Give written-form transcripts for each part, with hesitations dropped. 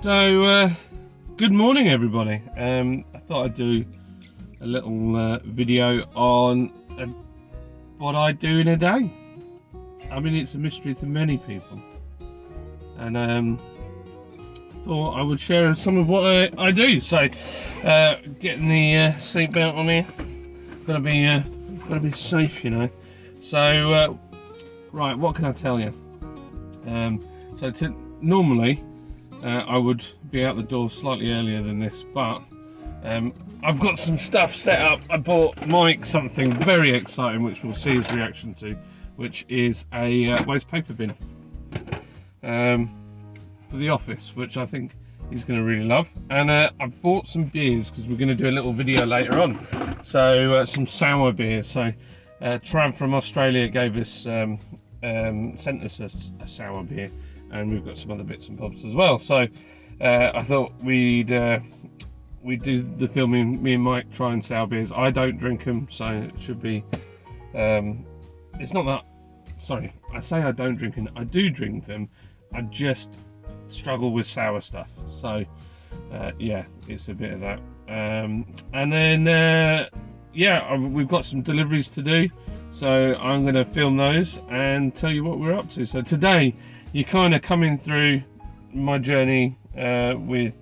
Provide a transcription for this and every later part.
So, good morning, everybody. I thought I'd do a little video on what I do in a day. I mean, it's a mystery to many people, and thought I would share some of what I do. So, getting the seatbelt on here. Gotta be safe, you know. So, right, what can I tell you? Normally. I would be out the door slightly earlier than this, but I've got some stuff set up. I bought Mike something very exciting, which we'll see his reaction to, which is a waste paper bin for the office, which I think he's going to really love. And I bought some beers because we're going to do a little video later on. So some sour beers. So Trav from Australia gave us sent us a sour beer. And we've got some other bits and bobs as well. So I thought we'd do the filming. Me and Mike trying sour beers. I don't drink them, so it should be. It's not that. Sorry, I say I don't drink them. I do drink them. I just struggle with sour stuff. So yeah, it's a bit of that. And then yeah, we've got some deliveries to do. So I'm going to film those and tell you what we're up to. So today, you're kind of coming through my journey with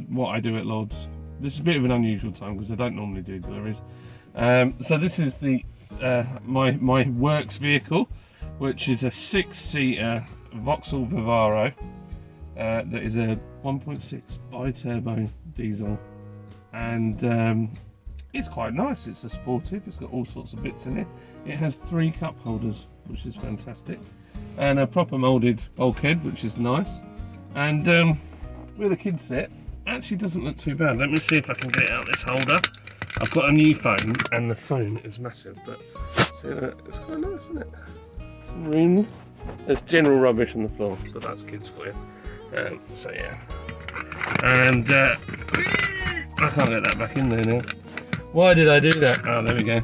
what I do at Lodz. This is a bit of an unusual time because I don't normally do deliveries. So this is the my works vehicle, which is a 6-seater Vauxhall Vivaro that is a 1.6 bi-turbo diesel, and it's quite nice. It's a sportive. It's got all sorts of bits in it. It has 3 cup holders, which is fantastic, and a proper moulded bulkhead, which is nice. And where the kids sit, actually doesn't look too bad. Let me see if I can get it out this holder. I've got a new phone, and the phone is massive, but see, it's quite nice, isn't it? Some room. There's general rubbish on the floor, but that's kids for you. So yeah, and I can't get that back in there now. Why did I do that? Oh, there we go.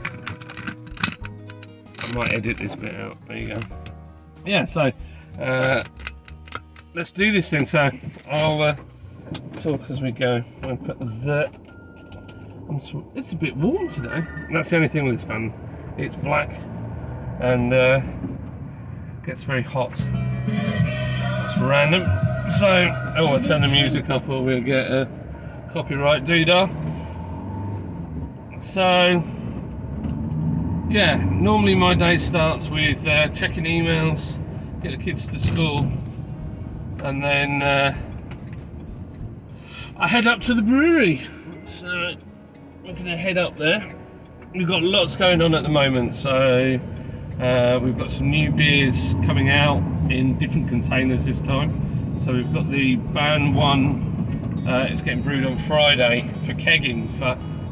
I might edit this bit out. There you go. Yeah, so let's do this thing. So I'll talk as we go. I'll put the. It's a bit warm today. That's the only thing with this fan. It's black and gets very hot. That's random. So I'll turn the music up, or we'll get a copyright doodah. So yeah, normally my day starts with checking emails, get the kids to school, and then I head up to the brewery. So we're going to head up there. We've got lots going on at the moment, so we've got some new beers coming out in different containers this time. So we've got the Ban 1, it's getting brewed on Friday for kegging.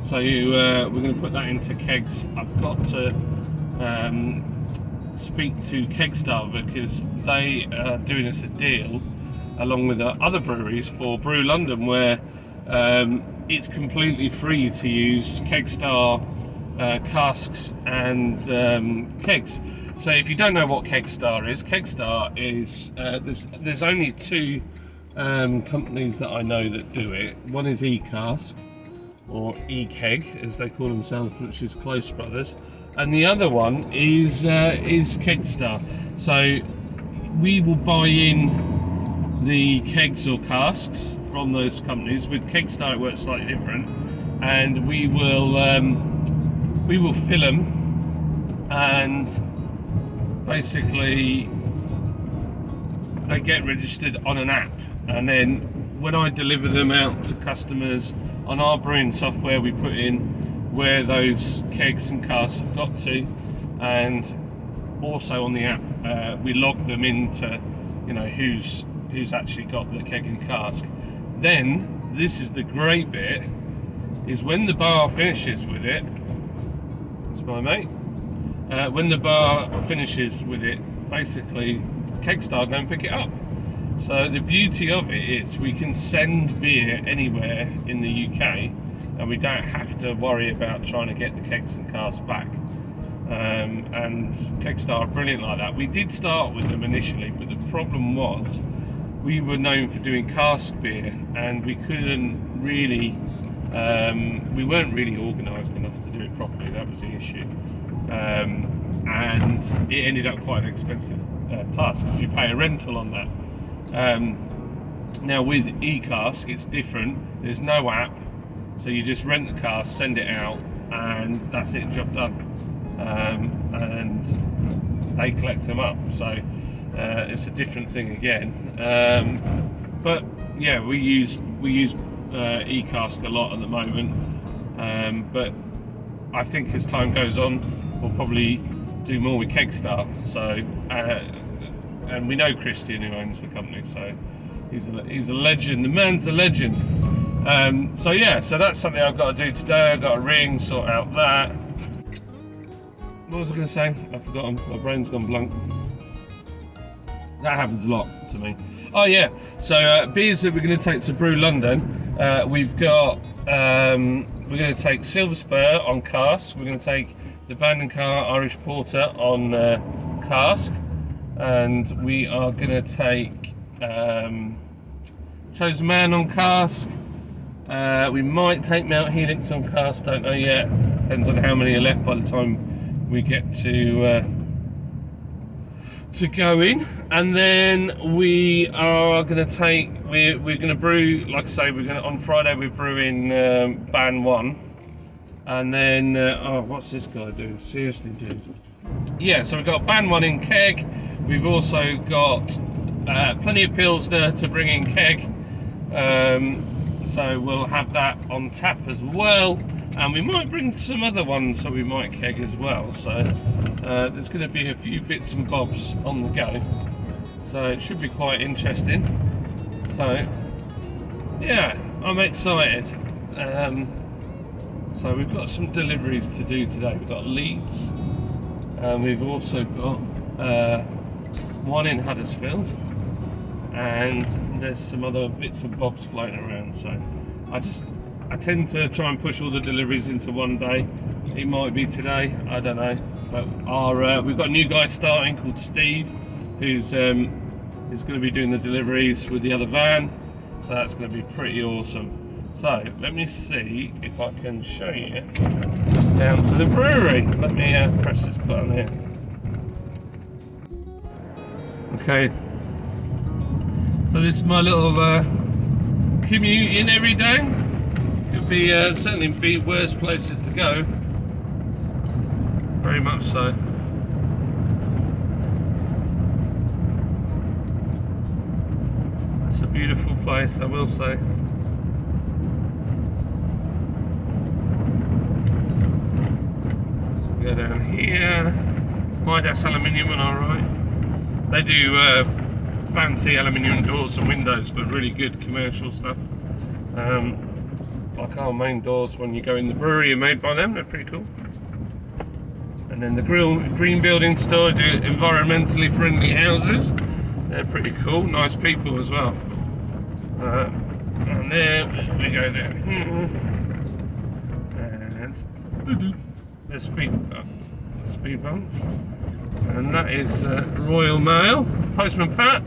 So we're going to put that into kegs. I've got to speak to Kegstar because they are doing us a deal along with other breweries for Brew London, where it's completely free to use Kegstar casks and kegs. So if you don't know what Kegstar is there's only 2 companies that I know that do it. One is eCask, or eKeg as they call themselves, which is Close Brothers, and the other one is Kegstar. So we will buy in the kegs or casks from those companies. With Kegstar it works slightly different, and we will fill them, and basically they get registered on an app, and then when I deliver them out to customers on our brewing software, we put in where those kegs and casks have got to, and also on the app we log them into, you know, who's actually got the keg and cask. Then this is the great bit, is when the bar finishes with it. It's my mate. When the bar finishes with it, basically Kegstar go and pick it up. So the beauty of it is we can send beer anywhere in the UK, and we don't have to worry about trying to get the kegs and casks back. And Kegstar are brilliant like that. We did start with them initially, but the problem was we were known for doing cask beer, and we couldn't really, we weren't really organised enough to do it properly. That was the issue, and it ended up quite an expensive task because you pay a rental on that. Now with eCask, it's different. There's no app, so you just rent the cask, send it out, and that's it, job done. And they collect them up, so it's a different thing again. But yeah, we use eCask a lot at the moment, but I think as time goes on, we'll probably do more with Kegstar. So and we know Christian, who owns the company, so he's a legend. The man's a legend. So yeah, so that's something I've got to do today. I've got to ring, sort out that. What was I going to say? I've forgotten. My brain's gone blank. That happens a lot to me. Oh yeah, so beers that we're going to take to Brew London. We've got, we're going to take Silver Spur on cask. We're going to take the Bandon Car Irish Porter on cask. And we are going to take Chosen Man on cask. We might take Mount Helix on cask, don't know yet. Depends on how many are left by the time we get to go in. And then we are going to take, we're going to brew, like I say, we're going to, on Friday we're brewing Ban 1. And then, oh, what's this guy doing? Seriously, dude. Yeah, so we've got Ban 1 in keg. We've also got plenty of Pilsner to bring in keg. So we'll have that on tap as well. And we might bring some other ones, so we might keg as well. So there's going to be a few bits and bobs on the go. So it should be quite interesting. So yeah, I'm excited. So we've got some deliveries to do today. We've got Leeds, and we've also got one in Huddersfield, and there's some other bits and bobs floating around. So I tend to try and push all the deliveries into one day. It might be today, I don't know. But we've got a new guy starting called Steve, who's going to be doing the deliveries with the other van. So that's going to be pretty awesome. So let me see if I can show you down to the brewery. Let me press this button here. Okay. So this is my little commute in every day. Could be certainly be worse places to go. Very much so. It's a beautiful place, I will say. So we go down here. Midas Aluminium and alright. They do fancy aluminium doors and windows, but really good commercial stuff. Like our main doors when you go in the brewery are made by them, they're pretty cool. And then the green building store do environmentally friendly houses. They're pretty cool, nice people as well. And there we go there. And there's speed bumps. And that is Royal Mail, Postman Pat.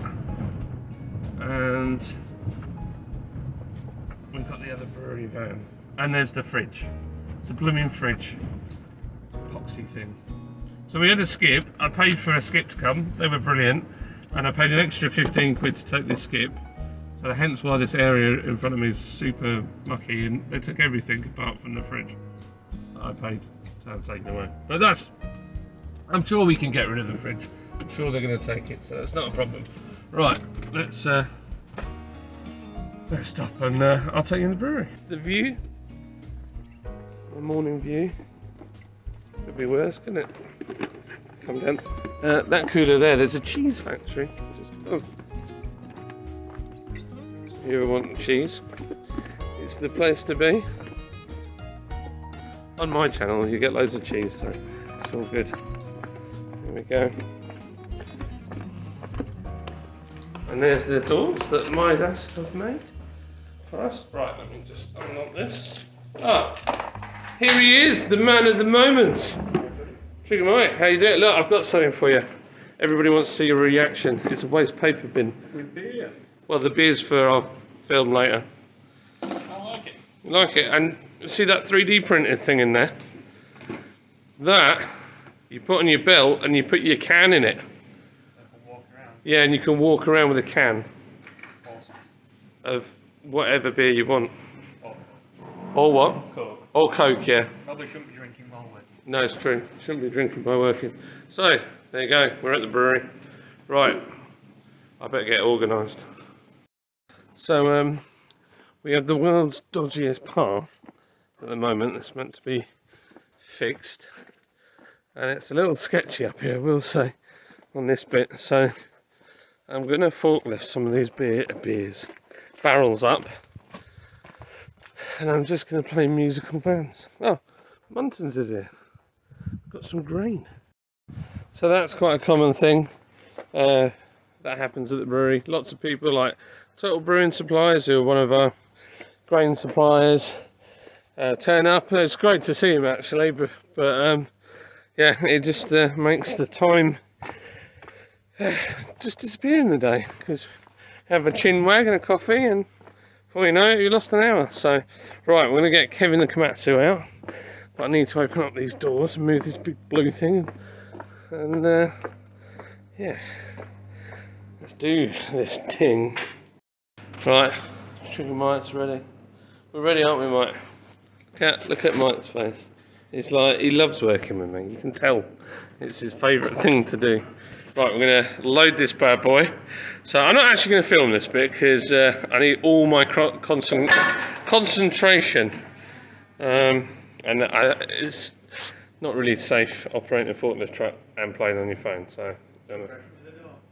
And we've got the other brewery van. And there's the fridge. The blooming fridge. Epoxy thing. So we had a skip. I paid for a skip to come. They were brilliant. And I paid an extra 15 quid to take this skip. So hence why this area in front of me is super mucky, and they took everything apart from the fridge that I paid to have taken away. But that's, I'm sure we can get rid of the fridge. I'm sure they're going to take it, so it's not a problem. Right, let's stop and I'll take you in the brewery. The view, the morning view, could be worse, couldn't it? Come down. That cooler there's a cheese factory. Oh. If you ever want cheese, it's the place to be. On my channel you get loads of cheese, so it's all good. There we go. And there's the doors that Midas have made for us. Right, let me just unlock this. Ah, here he is, the man of the moment. Trigger Mike, how you doing? Look, I've got something for you. Everybody wants to see your reaction. It's a waste paper bin. With beer. Well, the beers for our film later. I like it. You like it? And see that 3D printed thing in there? That you put on your belt and you put your can in it. I can walk around. Yeah, and you can walk around with a can Awesome. of whatever beer you want. Oh, Or what? Coke. Or Coke, yeah. Probably shouldn't be drinking while working. No, it's true. Shouldn't be drinking by working. So, there you go. We're at the brewery. Right. I better get organised. So, we have the world's dodgiest path at the moment. It's meant to be fixed. And it's a little sketchy up here, I will say, on this bit. So, I'm going to forklift some of these barrels up. And I'm just going to play musical bands. Oh, Munson's is here. Got some grain. So that's quite a common thing that happens at the brewery. Lots of people like Total Brewing Supplies, who are one of our grain suppliers, turn up. It's great to see them actually, but yeah, it just makes the time just disappear in the day, because have a chin wag and a coffee, and before you know it, you lost an hour. So, right, we're going to get Kevin the Komatsu out, but I need to open up these doors and move this big blue thing, and yeah, let's do this thing. Right, sugar Mike's ready. We're ready, aren't we, Mike? Look at Mike's face. It's like he loves working with me. You can tell it's his favourite thing to do. Right, we're going to load this bad boy. So I'm not actually going to film this bit because I need all my concentration. And it's not really safe operating a forklift truck and playing on your phone. So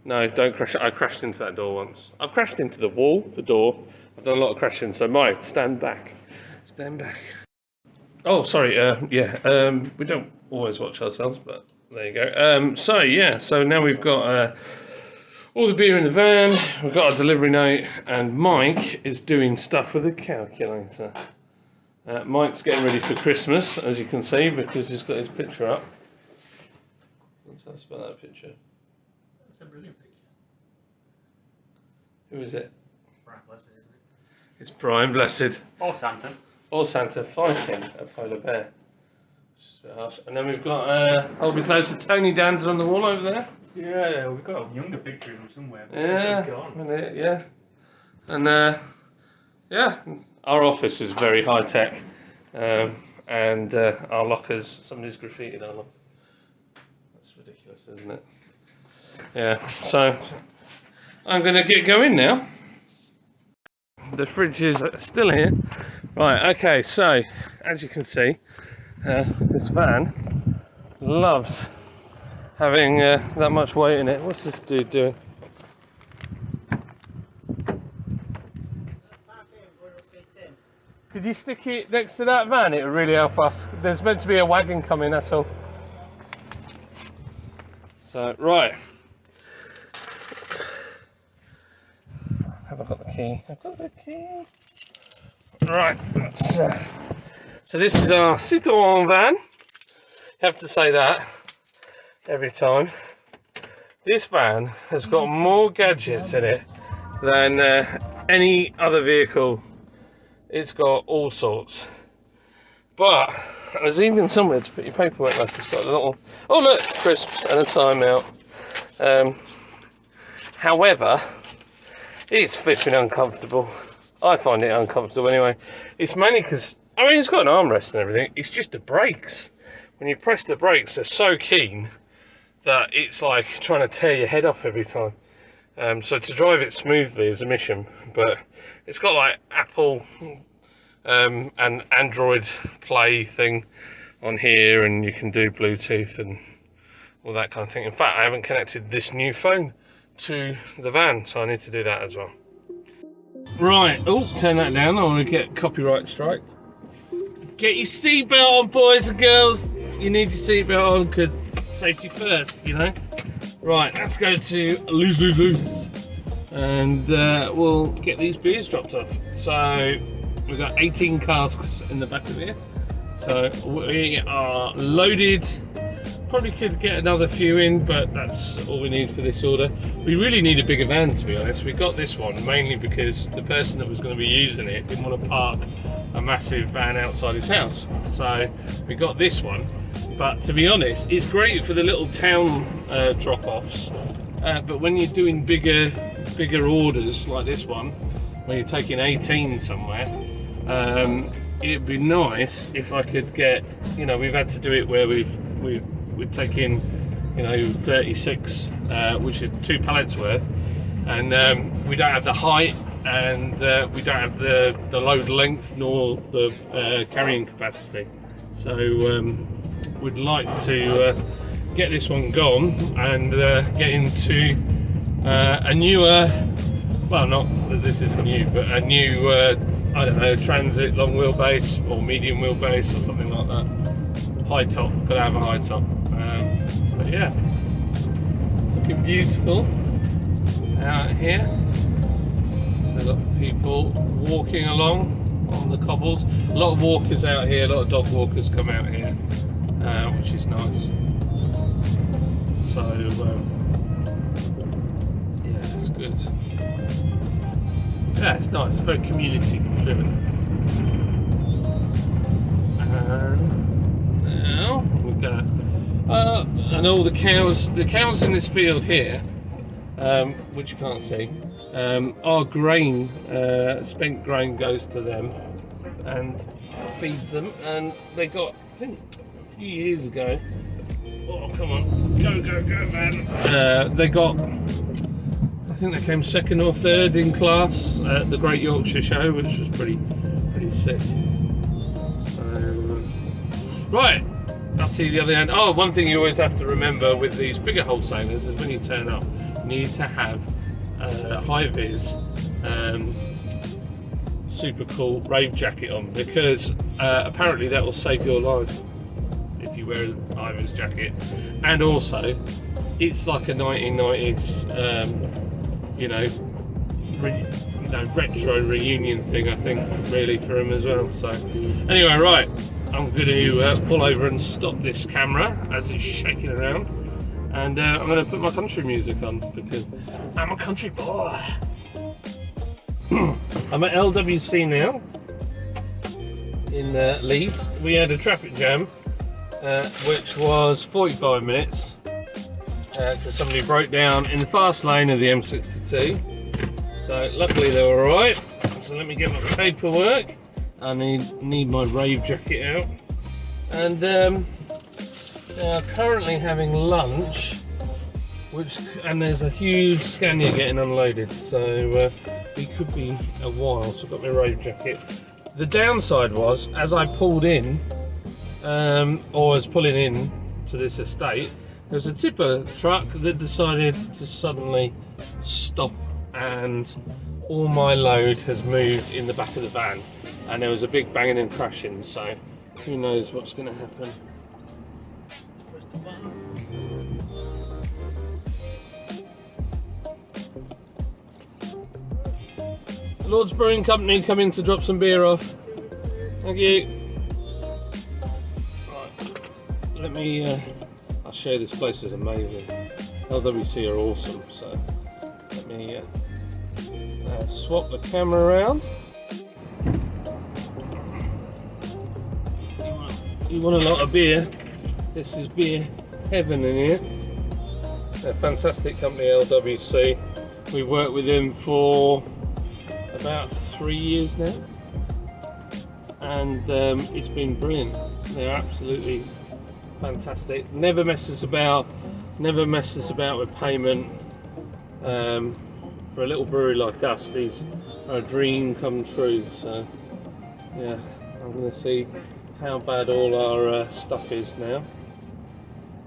no, don't crash. I crashed into that door once. I've crashed into the wall, the door. I've done a lot of crashing. So Mike, stand back. Stand back. Oh, sorry. Yeah. We don't always watch ourselves, but there you go. So now we've got all the beer in the van. We've got our delivery note, and Mike is doing stuff with a calculator. Mike's getting ready for Christmas, as you can see, because he's got his picture up. Let's ask about that picture. That's a brilliant picture. Who is it? Brian Blessed, isn't it? It's Brian Blessed. Or Santa. Or Santa fighting a polar bear. And then we've got, hold me close to Tony Dan's on the wall over there. Yeah, we've got a younger picture of him somewhere. Yeah, yeah. And yeah, our office is very high tech, and our lockers, somebody's graffitied our locker. That's ridiculous, isn't it? Yeah, so I'm going to get going now. The fridge is still here. Right, okay, so as you can see, this van loves having that much weight in it. What's this dude doing? Could you stick it next to that van? It would really help us. There's meant to be a wagon coming, that's all. So, right. Have I got the key? I've got the key. Right, so this is our Citroën van. You have to say that every time. This van has got more gadgets in it than any other vehicle. It's got all sorts. But there's even somewhere to put your paperwork. Like it's got a little, oh look, crisps and a timeout. However, it's flipping uncomfortable. I find it uncomfortable anyway. It's mainly because, I mean, it's got an armrest and everything. It's just the brakes. When you press the brakes, they're so keen that it's like trying to tear your head off every time. So to drive it smoothly is a mission. But it's got like Apple and Android Play thing on here, and you can do Bluetooth and all that kind of thing. In fact, I haven't connected this new phone to the van, so I need to do that as well. Right, oh, turn that down, I want to get copyright striked. Get your seatbelt on, boys and girls. You need your seatbelt on because safety first, you know. Right, let's go to loose. And we'll get these beers dropped off. So, we've got 18 casks in the back of here. So, we are loaded probably could get another few in, but that's all we need for this order. We really need a bigger van, to be honest. We got this one mainly because the person that was going to be using it didn't want to park a massive van outside his house. So we got this one. But to be honest, it's great for the little town drop-offs. But when you're doing bigger orders like this one, when you're taking 18 somewhere, it'd be nice if I could get, you know, we've had to do it where we're taking, you know, 36, which is 2 pallets worth, and we don't have the height, and we don't have the load length nor the carrying capacity. So we'd like to get this one gone and get into a newer, well, not that this is new, but a new, I don't know, transit long wheelbase or medium wheelbase or something like that. High top, gotta have a high top. So yeah, it's looking beautiful out here. So we've got people walking along on the cobbles. A lot of walkers out here, a lot of dog walkers come out here, which is nice. So yeah, it's good. Yeah, it's nice, very community driven. And now we go. And all the cows in this field here, which you can't see, our grain, spent grain goes to them and feeds them. And they got, I think, a few years ago. Oh, come on, go, man! They got, I think they came 2nd or 3rd in class at the Great Yorkshire Show, which was pretty sick. So, right, that's the other end. Oh, one thing you always have to remember with these bigger wholesalers is when you turn up, you need to have high-vis, super cool rave jacket on, because apparently that will save your life if you wear a high-vis jacket. And also, it's like a 1990s, retro reunion thing, I think, really, for him as well. So anyway, right, I'm going to pull over and stop this camera as it's shaking around, and I'm going to put my country music on because I'm a country boy. I'm at LWC now in Leeds. We had a traffic jam, which was 45 minutes because somebody broke down in the fast lane of the M62. So luckily they were alright. So let me get my paperwork. I need my rave jacket out. And they are currently having lunch, and there's a huge Scania getting unloaded. So it could be a while. So I've got my rave jacket. The downside was, as I pulled in, or was pulling in to this estate, there was a tipper truck that decided to suddenly stop, and all my load has moved in the back of the van, and there was a big banging and crashing. So who knows what's going to happen. Let's press the button. Lord's Brewing Company coming to drop some beer off. Thank you. Right, let me, I'll show you, this place is amazing. LWC are awesome, so let me swap the camera around. You want a lot of beer? This is beer heaven in here. They're a fantastic company, LWC. We worked with them for about 3 years now, and it's been brilliant. They're absolutely fantastic. Never messes about with payment. For a little brewery like us, these are a dream come true. So yeah, I'm going to see how bad all our stuff is now,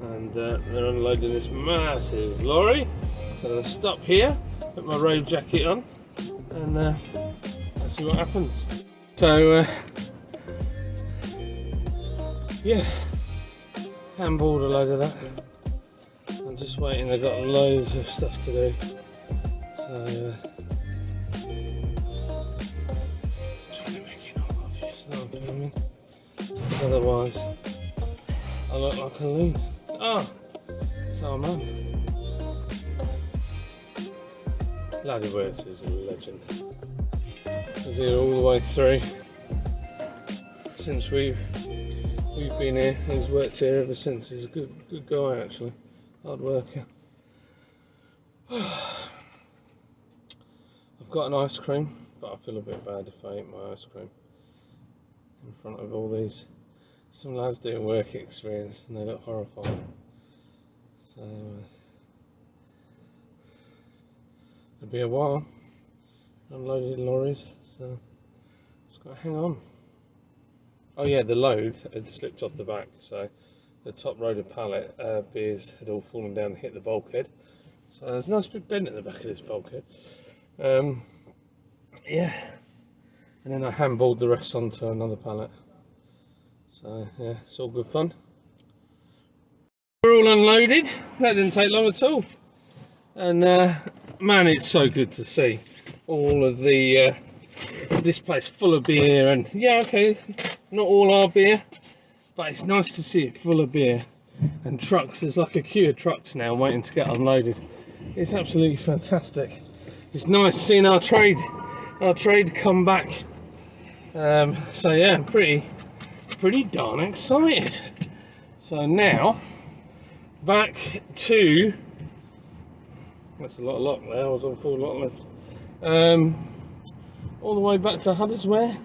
and they're unloading this massive lorry. So I'm going to stop here, put my rave jacket on, and let's see what happens. So yeah, handballed a load of that. I'm just waiting. I've got loads of stuff to do. So trying to make it not obvious that I'm filming, otherwise I look like a loon. Ah, so man. Laddie Worth is a legend. He's here all the way through. Since we've been here, he's worked here ever since. He's a good guy actually, hard worker. I've got an ice cream, but I feel a bit bad if I eat my ice cream in front of all these. Some lads doing work experience and they look horrified. So it'll be a while. Unloaded lorries, so just got to hang on. Oh yeah, the load had slipped off the back, so the top loaded pallet beers had all fallen down and hit the bulkhead. So there's a nice big dent in the back of this bulkhead. Yeah, and then I handballed the rest onto another pallet. So yeah, it's all good fun. We're all unloaded. That didn't take long at all. And man, it's so good to see all of the this place full of beer. And yeah, okay, not all our beer, but it's nice to see it full of beer and trucks. There's like a queue of trucks now waiting to get unloaded. It's absolutely fantastic. It's nice seeing our trade come back. So yeah, I'm pretty darn excited. So now back to, that's a lot of lock there. I was on full lock left. All the way back to Huddersware,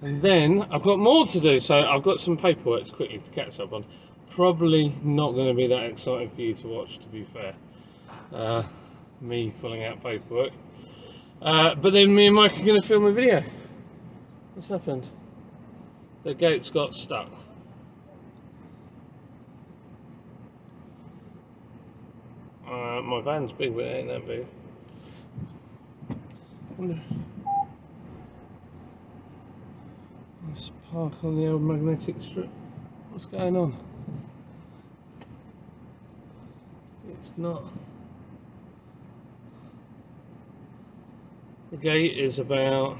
and then I've got more to do. So I've got some paperwork to quickly to catch up on. Probably not going to be that exciting for you to watch, to be fair. Me filling out paperwork. But then me and Mike are going to film a video. What's happened? The gates got stuck. My van's big, but it ain't that big. Let's park on the old magnetic strip. What's going on? It's not. The gate is about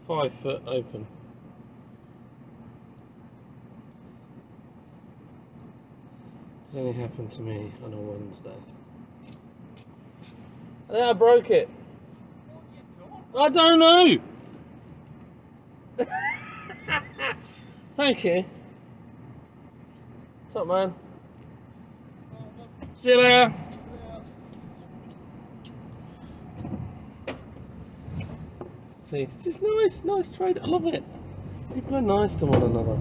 5 foot open. It only happened to me on a Wednesday. I think I broke it. I don't know. Thank you. What's up, man? See you later. See, it's just nice trade. I love it. People are nice to one another.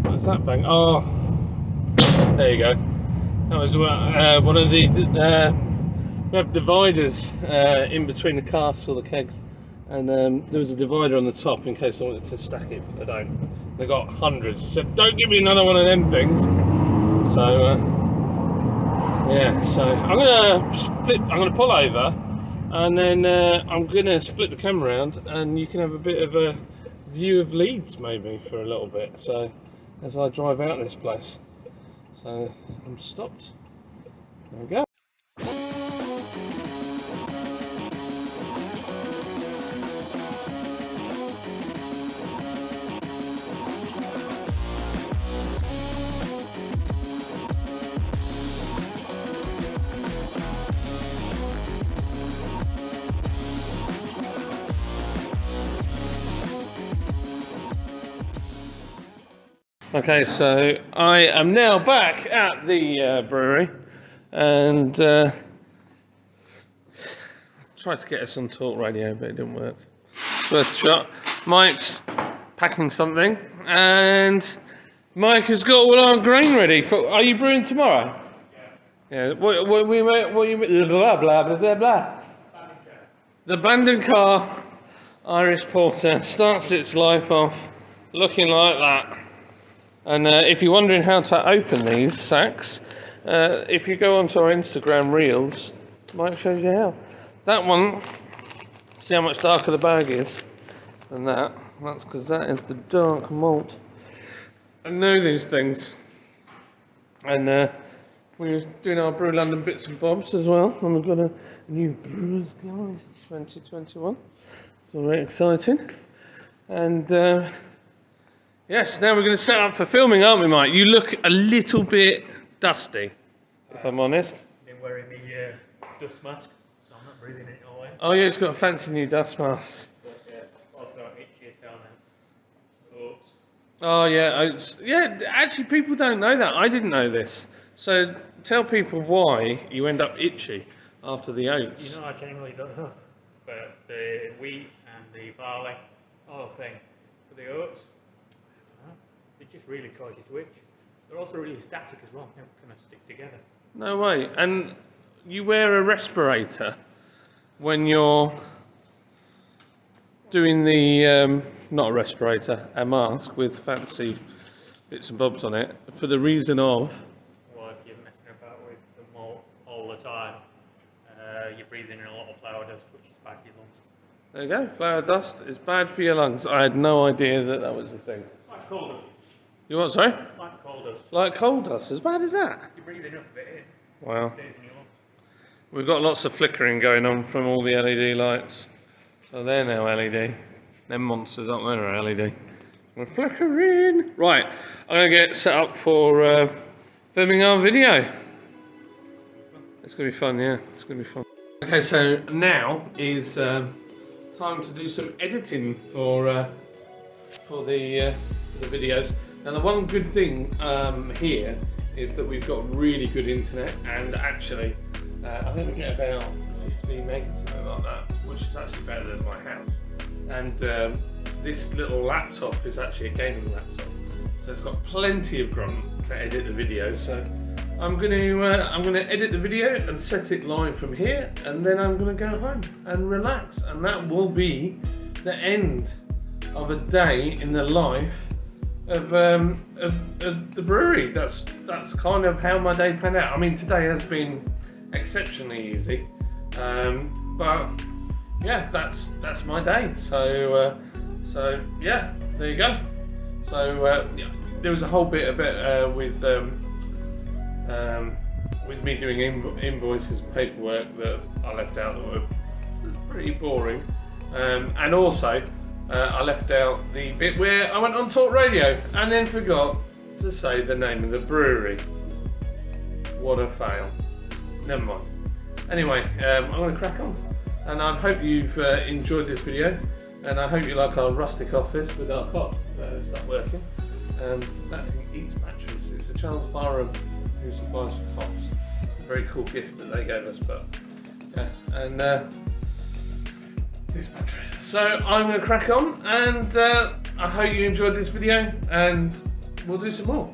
What's that bang? Oh, there you go. That was one of the. We have dividers in between the casks or the kegs, and there was a divider on the top in case I wanted to stack it. But I don't. They got hundreds. I said, "Don't give me another one of them things." So yeah. So I'm gonna pull over, and then I'm gonna flip the camera around, and you can have a bit of a view of Leeds maybe for a little bit. So as I drive out this place. So I'm stopped. There we go. Okay, so I am now back at the brewery, and tried to get us on talk radio, but it didn't work. First shot. Mike's packing something, and Mike has got all our grain ready. Are you brewing tomorrow? Yeah. What you blah blah blah blah blah. The Bandon Car Irish Porter starts its life off looking like that. And if you're wondering how to open these sacks, if you go onto our Instagram reels, Mike shows you how. That one, see how much darker the bag is than that? That's because that is the dark malt. I know these things. And we're doing our Brew London bits and bobs as well. And we've got a new Brewers Guide 2021. It's all very exciting. And Yes, now we're going to set up for filming, aren't we, Mike? You look a little bit dusty, if I'm honest. Been wearing the dust mask, so I'm not breathing it away. Oh yeah, it's got a fancy new dust mask. But also itchy down there. Oops. Oh yeah, actually people don't know that. I didn't know this. So tell people why you end up itchy after the oats. You know, I genuinely don't know. But the wheat and the barley, whole thing. For the oats, I don't know, they just really cause you to itch. They're also really static as well. They kind of stick together. No way. And you wear a respirator when you're doing the, not a respirator, a mask with fancy bits and bobs on it, for the reason of... Well, if you're messing about with them all the time, you're breathing in a lot of flour dust, which is bad for your lungs. There you go, flour dust is bad for your lungs. I had no idea that that was a thing. Like coal dust. You what, sorry? Like coal dust. Like coal dust, as bad as that? You breathe enough of it in. Wow. It stays in your lungs. We've got lots of flickering going on from all the LED lights. So they're now LED. Them monsters up there are LED. We're flickering. Right, I'm going to get set up for filming our video. It's going to be fun, yeah. It's going to be fun. Okay, so now is time to do some editing for the videos. Now the one good thing here is that we've got really good internet, and actually I think we get about 15 megs, something like that, which is actually better than my house. And this little laptop is actually a gaming laptop, so it's got plenty of grunt to edit the video. So I'm going to edit the video and set it live from here, and then I'm going to go home and relax, and that will be the end of a day in the life of the brewery. That's kind of how my day panned out. I mean, today has been exceptionally easy, but yeah, that's my day. So yeah, there you go. So yeah, there was a whole bit of it with me doing invoices and paperwork that I left out that was pretty boring, and also I left out the bit where I went on talk radio and then forgot to say the name of the brewery. What a fail. Never mind. Anyway, I'm going to crack on, and I hope you've enjoyed this video, and I hope you like our rustic office with our clock start working. That thing eats batteries. It's a Charles Farham who supplies clocks. It's a very cool gift that they gave us, but yeah, and these batteries. So I'm going to crack on, and I hope you enjoyed this video, and we'll do some more.